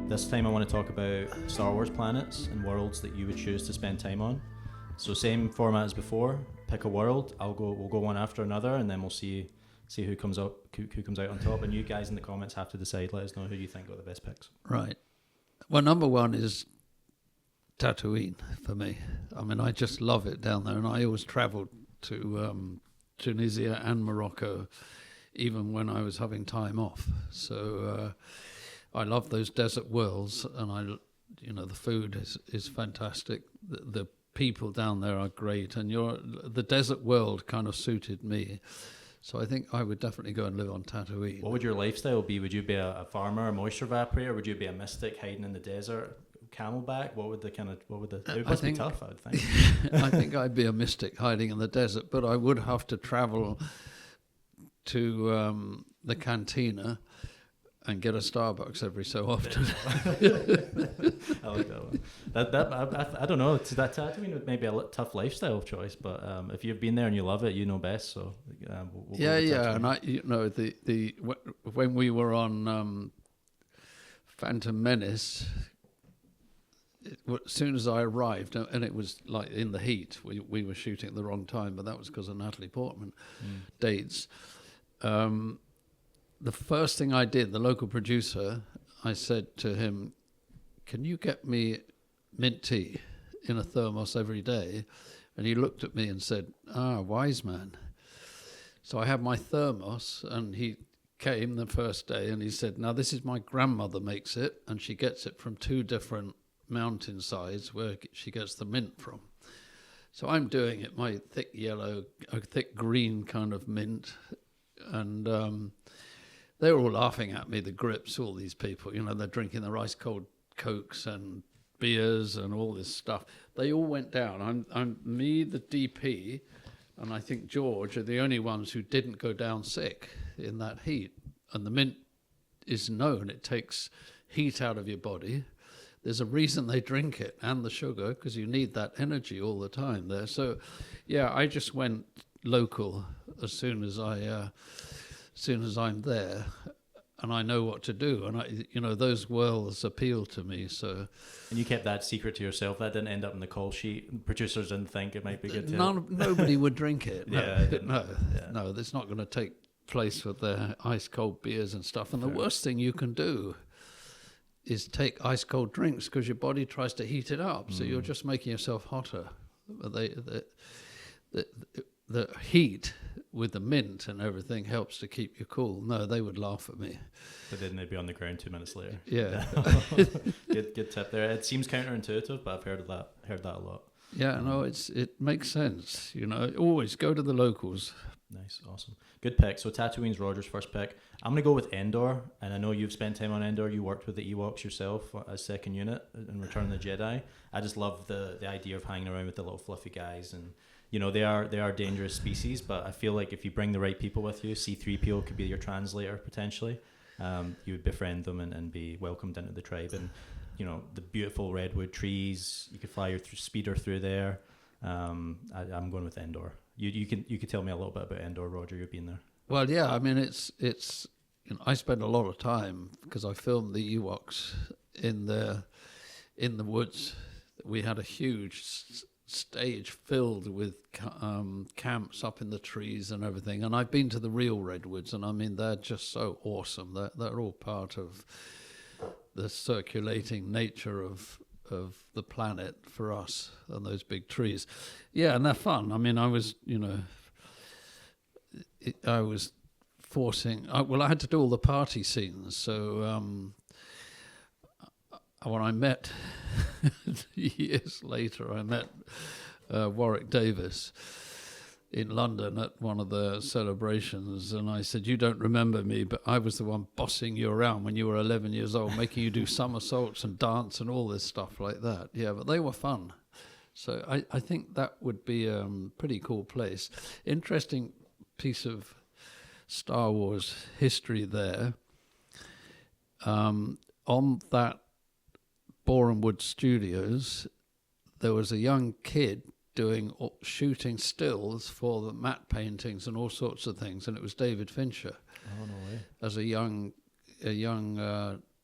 This time I want to talk about Star Wars planets and worlds that you would choose to spend time on. So same format as before. Pick a world. We'll go one after another, and then we'll see who comes out on top. And you guys in the comments have to decide. Let us know who you think got the best picks. Right. Well, number one is Tatooine for me. I mean, I just love it down there, and I always travelled to Tunisia and Morocco, even when I was having time off. So I love those desert worlds, and the food is fantastic. The people down there are great, and the desert world kind of suited me. So I think I would definitely go and live on Tatooine. What would your lifestyle be? Would you be a farmer, a moisture evaporator? Would you be a mystic hiding in the desert, camelback? It must be tough, I would think. I think I'd be a mystic hiding in the desert, but I would have to travel to the cantina and get a Starbucks every so often. I like that one. I don't know. That Tatooine would maybe a tough lifestyle choice, but if you've been there and you love it, you know best. So we'll yeah. And when we were on Phantom Menace, as soon as I arrived, and it was like in the heat, we were shooting at the wrong time, but that was because of Natalie Portman dates. The first thing I did, the local producer, I said to him, "Can you get me mint tea in a thermos every day?" And he looked at me and said, "Wise man." So I had my thermos, and he came the first day and he said, "Now this is my grandmother makes it, and she gets it from 2 different mountainsides where she gets the mint from." So I'm doing it, my thick green kind of mint, and they were all laughing at me, the grips, all these people, they're drinking their ice cold Cokes and beers and all this stuff. They all went down. I'm me, the DP, and I think George are the only ones who didn't go down sick in that heat. And the mint is known, it takes heat out of your body. There's a reason they drink it, and the sugar, because you need that energy all the time there. So, yeah, I just went local as soon as I'm there, and I know what to do, and those worlds appeal to me. So, and you kept that secret to yourself. That didn't end up in the call sheet. Producers didn't think it might be good. Nobody would drink it. No, no, it's not going to take place with their ice cold beers and stuff. And the worst thing you can do is take ice cold drinks, because your body tries to heat it up. So you're just making yourself hotter. The heat with the mint and everything helps to keep you cool. No, they would laugh at me. But then they'd be on the ground 2 minutes later. Yeah. Good tip there. It seems counterintuitive, but I've heard that a lot. Yeah, no, it makes sense. Always go to the locals. Nice, awesome. Good pick. So Tatooine's Roger's first pick. I'm going to go with Endor, and I know you've spent time on Endor. You worked with the Ewoks yourself as second unit in Return of the Jedi. I just love the idea of hanging around with the little fluffy guys, and they are dangerous species, but I feel like if you bring the right people with you, C-3PO could be your translator potentially. You would befriend them and be welcomed into the tribe, and the beautiful redwood trees. You could fly your speeder through there. I'm going with Endor. You could tell me a little bit about Endor, Roger. You've been there. Well, yeah. I mean, it's I spend a lot of time, because I filmed the Ewoks in the woods. We had a huge stage filled with camps up in the trees and everything, and I've been to the real redwoods, and I mean, they're just so awesome. They're all part of the circulating nature of the planet for us, and those big trees. Yeah, and they're fun. I mean, I was forcing. I had to do all the party scenes. So when I met years later, I met Warwick Davis in London at one of the celebrations, and I said, "You don't remember me, but I was the one bossing you around when you were 11 years old, making you do somersaults and dance and all this stuff like that." Yeah, but they were fun. So I think that would be a pretty cool place. Interesting piece of Star Wars history there. On that Borehamwood Studios, there was a young kid, shooting stills for the matte paintings and all sorts of things, and it was David Fincher. Oh, no way. As a young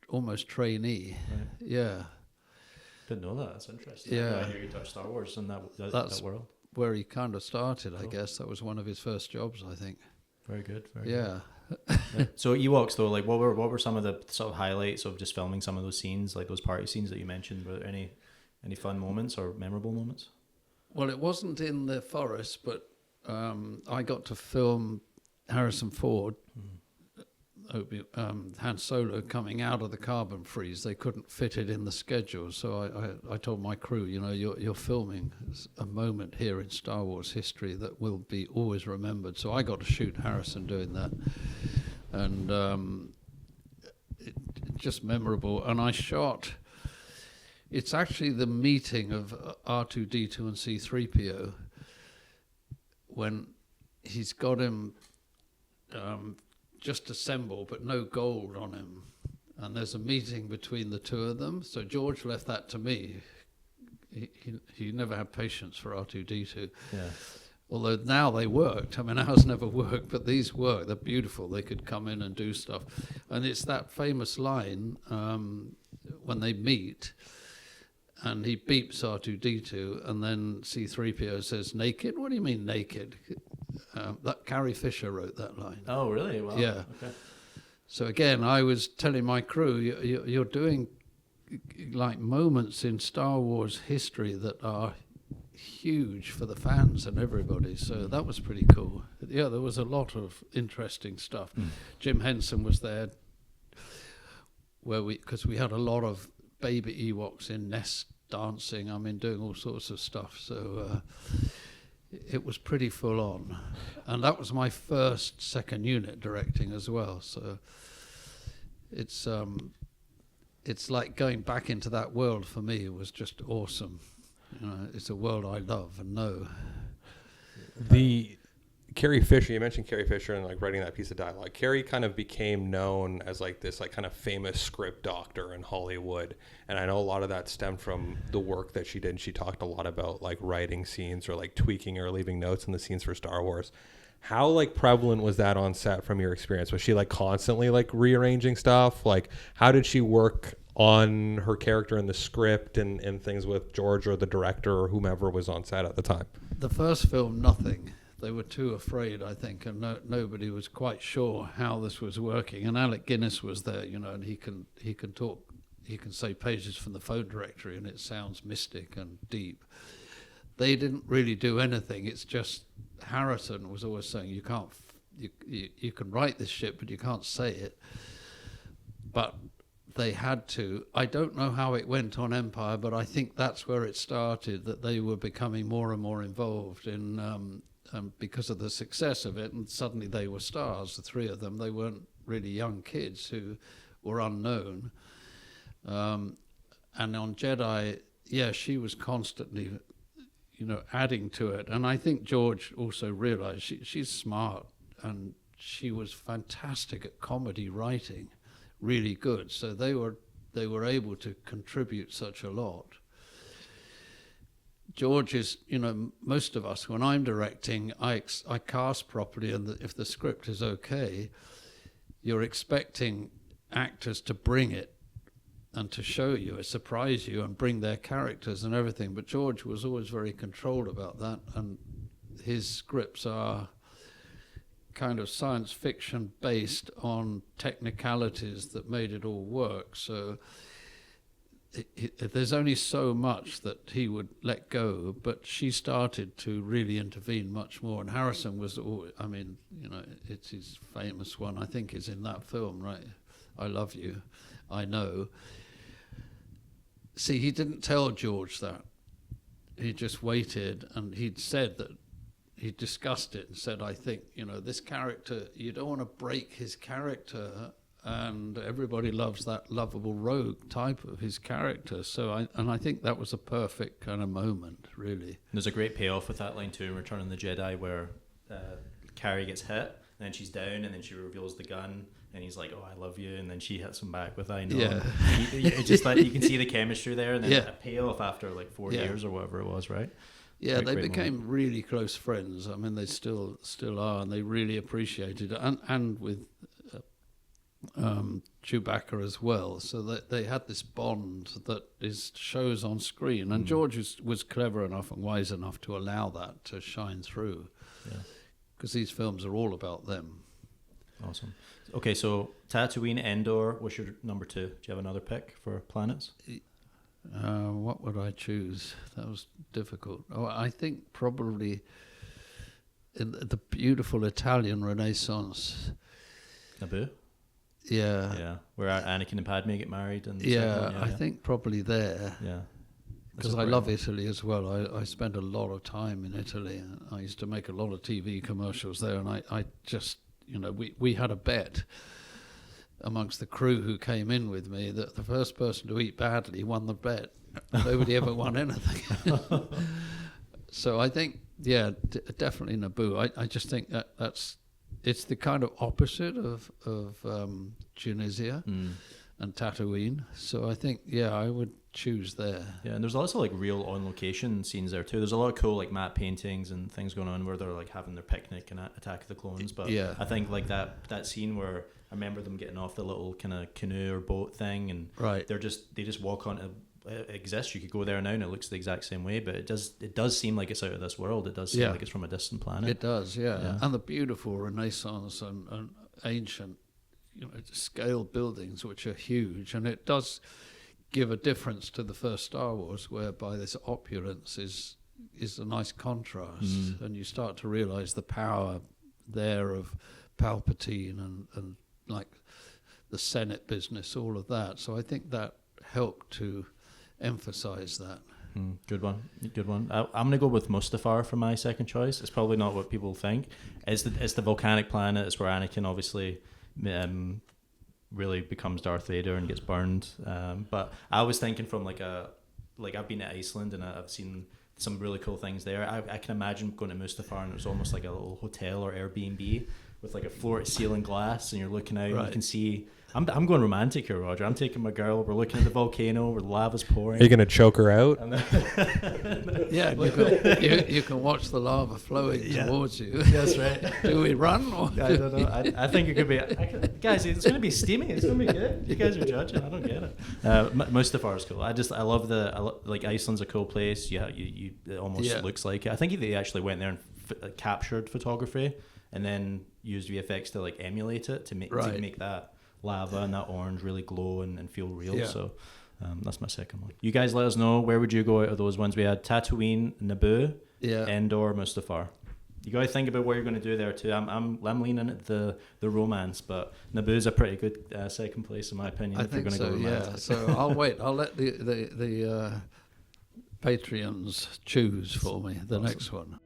almost trainee. Right. Yeah. Didn't know that. That's interesting. Yeah. I hear you touch Star Wars in that world. Where he kind of started, Cool. I guess. That was one of his first jobs, I think. Very good. Very Yeah. good. Yeah. So Ewoks, though, like what were some of the sort of highlights of just filming some of those scenes, like those party scenes that you mentioned? Were there any fun moments or memorable moments? Well, it wasn't in the forest, but I got to film Harrison Ford, Han Solo coming out of the carbon freeze. They couldn't fit it in the schedule, so I told my crew, you're filming a moment here in Star Wars history that will be always remembered. So I got to shoot Harrison doing that, and it just memorable. And I shot. It's actually the meeting of R2D2 and C3PO when he's got him just assembled but no gold on him, and there's a meeting between the two of them. So George left that to me. He never had patience for R2D2. Yeah. Although now they worked. I mean, ours never worked, but these work. They're beautiful. They could come in and do stuff. And it's that famous line when they meet, and he beeps R2D2, and then C3PO says, "Naked? What do you mean naked?" That Carrie Fisher wrote that line. Oh, really? Wow. Yeah. Okay. So again, I was telling my crew, you're doing like moments in Star Wars history that are huge for the fans and everybody. So that was pretty cool. Yeah, there was a lot of interesting stuff. Jim Henson was there, because we had a lot of baby Ewoks in nest dancing. I mean, doing all sorts of stuff. So it was pretty full on, and that was my first second unit directing as well. So it's like going back into that world for me. It was just awesome. It's a world I love and know. The Carrie Fisher, you mentioned Carrie Fisher and like writing that piece of dialogue. Carrie kind of became known as like this like kind of famous script doctor in Hollywood, and I know a lot of that stemmed from the work that she did. She talked a lot about like writing scenes or like tweaking or leaving notes in the scenes for Star Wars. How like prevalent was that on set from your experience? Was she like constantly like rearranging stuff? Like how did she work on her character in the script and things with George or the director or whomever was on set at the time? The first film, nothing. They were too afraid, I think, and nobody was quite sure how this was working. And Alec Guinness was there, and he can talk, he can say pages from the phone directory, and it sounds mystic and deep. They didn't really do anything. It's just Harrison was always saying, you can write this shit, but you can't say it. But they had to. I don't know how it went on Empire, but I think that's where it started, that they were becoming more and more involved in. Because of the success of it, and suddenly they were stars, the three of them. They weren't really young kids who were unknown. And on Jedi, yeah, she was constantly, adding to it. And I think George also realized she's smart, and she was fantastic at comedy writing, really good. So they were able to contribute such a lot. George is, most of us, when I'm directing, I cast properly, and if the script is okay, you're expecting actors to bring it and to show you, surprise you, and bring their characters and everything. But George was always very controlled about that, and his scripts are kind of science fiction based on technicalities that made it all work. So there's only so much that he would let go, but she started to really intervene much more. And Harrison was, it's his famous one, I think, is in that film, right? I love you, I know. See, he didn't tell George that. He just waited, and he'd said that, he discussed it and said, I think, this character, you don't want to break his character, and everybody loves that lovable rogue type of his character. So I think that was a perfect kind of moment, really. There's a great payoff with that line too in Return of the Jedi, where Carrie gets hit, and then she's down, and then she reveals the gun, and he's like, "Oh, I love you," and then she hits him back with "I know." Yeah. It's just like you can see the chemistry there, and then yeah. a payoff after like 4 Yeah. years or whatever it was, right? Yeah, Great they moment. became really close friends. I mean, they still are, and they really appreciated it. And with Chewbacca as well, so that they had this bond that shows on screen. And George was clever enough and wise enough to allow that to shine through, because these films are all about them. Awesome. Okay, so Tatooine, Endor. What's your number 2? Do you have another pick for planets? What would I choose? That was difficult. Oh, I think probably in the beautiful Italian Renaissance. Naboo. Yeah. Where Anakin and Padme get married, and I think probably there. Yeah. Because I love Italy as well. I spent a lot of time in Italy. And I used to make a lot of TV commercials there, and I just, we had a bet amongst the crew who came in with me that the first person to eat badly won the bet. Nobody ever won anything. So I think, definitely Naboo. I just think it's the kind of opposite of Tunisia and Tatooine. So I think, I would choose there. Yeah, and there's also like real on location scenes there too. There's a lot of cool like matte paintings and things going on where they're like having their picnic and Attack of the Clones. But I think like that scene where I remember them getting off the little kind of canoe or boat thing, and they just walk on. It exists. You could go there now, and it looks the exact same way. But it does seem like it's out of this world. It does seem like it's from a distant planet. It does, and the beautiful Renaissance and ancient, scale buildings which are huge, and it does give a difference to the first Star Wars, whereby this opulence is a nice contrast, and you start to realize the power there of Palpatine and like the Senate business, all of that. So I think that helped to emphasize that. Good one. I'm gonna go with Mustafar for my second choice. It's probably not what people think. It's the volcanic planet. It's where Anakin obviously really becomes Darth Vader and gets burned. But I was thinking from I've been to Iceland and I've seen some really cool things there. I can imagine going to Mustafar and it was almost like a little hotel or Airbnb with like a floor-to-ceiling glass, and you're looking out and you can see. I'm going romantic here, Roger. I'm taking my girl. We're looking at the volcano where the lava's pouring. Are you going to choke her out? You can watch the lava flowing towards you. That's right. Do we run? Or I don't know. I think it could be. Guys, it's going to be steamy. It's going to be good. You guys are judging. I don't get it. Mustafar is cool. I love Iceland's a cool place. Yeah, it almost looks like it. I think they actually went there and captured photography and then used VFX to like emulate it to make that lava and that orange really glow and feel real. So that's my second one. You guys let us know, where would you go out of those ones? We had Tatooine, Naboo, Endor, Mustafar. You got to think about what you're going to do there too. I'm leaning at the romance, but Naboo's a pretty good second place in my opinion. I think so. Yeah. So I'll wait. I'll let the Patreons choose for me the next one.